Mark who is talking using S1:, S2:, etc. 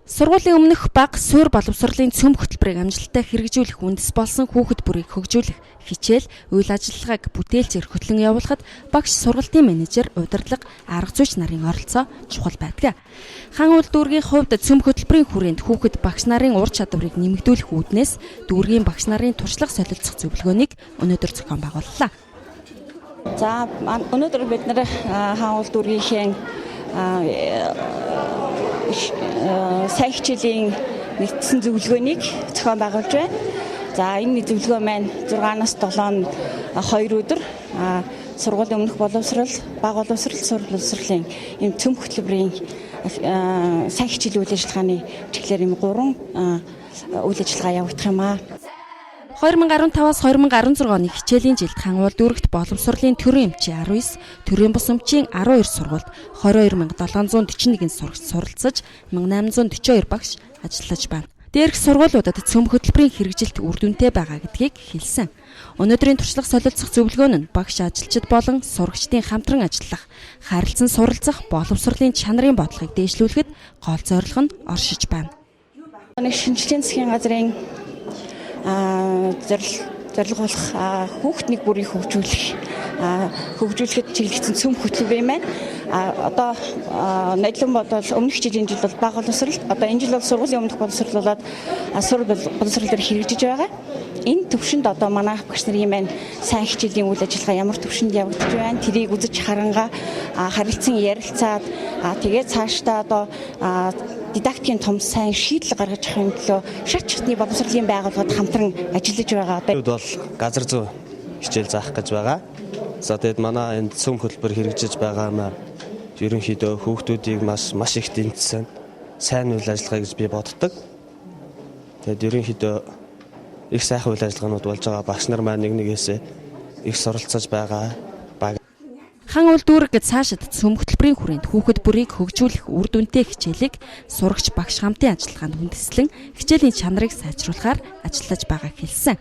S1: Сургуулийн өмнөх бага суурь боловсролын цөм хөтөлбөрийг амжилттай хэрэгжүүлэх үндэс болсон хүүхэд бүрийг хөгжүүлэх хичээл үйл ажиллагааг бүтээлчээр хөтлөн явуулахад багш, сургалтын менежер, удирдлага, арга зүйч нарын оролцоо чухал байдаг. Хан уул дүүргийн хувьд цөм хөтөлбөрийн хүрээнд хүүхэд багш нарын ур чадварыг нэмэгдүүлэх үүднээс дүүргийн багш нарын туршлага солилцох зөвлөгөөнийг өнөөдөр зохион байгууллаа.
S2: За өнөөдөр бид нэр хан уул дүүргийнхээ сайн хичээлийн нэгдсэн зөвлөгөөнийг зохион байгуулж байна. За энэ зөвлөгөө маань 6-аас 7 2 өдөр сургуулийн өмнөх боловсрол, бага боловсрол, суурь боловсролын энэ цөм хөтөлбөрийн сайн хичээлийн үйл ажиллагааны чиглэлээр энэ 3 үйл ажиллагаа явагдах юм аа.
S1: 2015-аас 2016 оны хичээлийн жилд хан уул дүүрэгт боловсролын төрийн эмчийн 19, төрийн бус өмчийн 12 сургуульд 22741 сурагч суралцаж 1842 багш ажиллаж байна. Дээрх сургуулиудад цөм хөтөлбөрийн хэрэгжилт үр дүнтэй байгаа гэдгийг хэлсэн. Өнөөдрийн туршлага солилцох зөвлөгөөн нь багш, ажилчид болон сурагчдын хамтран ажиллах, харилцан суралцах, боловсролын чанарын бодлогыг дээшлүүлэхэд гол зорилго нь оршиж байна.
S2: Нэг шинжилгээний засгийн газрын зорилго болох хүүхдний бүрийг хөгжүүлэхэд чиглэгдсэн цөм хөтөлбөр юм байна. Одоо найдлан бодвол өмнөх жилийн жил бол бага боловсрол, одоо энэ жил бол сургуулийн өмнөх боловсрол болоод суурь боловсрол дээр хэрэгжиж байгаа. Энэ төвшөнд одоо манай багш нарын маань сайн хичээлийн үйл ажиллагаа ямар төвшөнд явагдаж байна, тэрийг үзэж харангаа харилцан ярилцаад тэгээд цаашдаа одоо дидактикийн том сайн шийдэл гаргаж авахын төлөө шат шатны боловсролын байгууллагууд хамтран ажиллаж байгаа.
S3: Бид бол газар зүй хичээл заах гэж байгаа. За тэгээд манай энэ цөм хөтөлбөр хэрэгжиж байгаа маа ерөнхийдөө хүүхдүүдийг маш их дэмжсэн сайн үйл ажиллагаа гэж би боддог. Тэгээд ерөнхийдөө их сайхан үйл ажиллагаанууд болж байгаа. Багш нар маань нэгнээсээ их суралцаж байгаа.
S1: Хан уул дүүрэг цаашид цөм хөтөлбөрийн хүрээнд хүүхэд бүрийг хөгжүүлэх үр дүнтэй хичээлийг сурагч, багш хамтын ажиллагаанд үндэслэн хичээлийн чанарыг сайжруулахаар ажиллаж байгааг хэлсэн.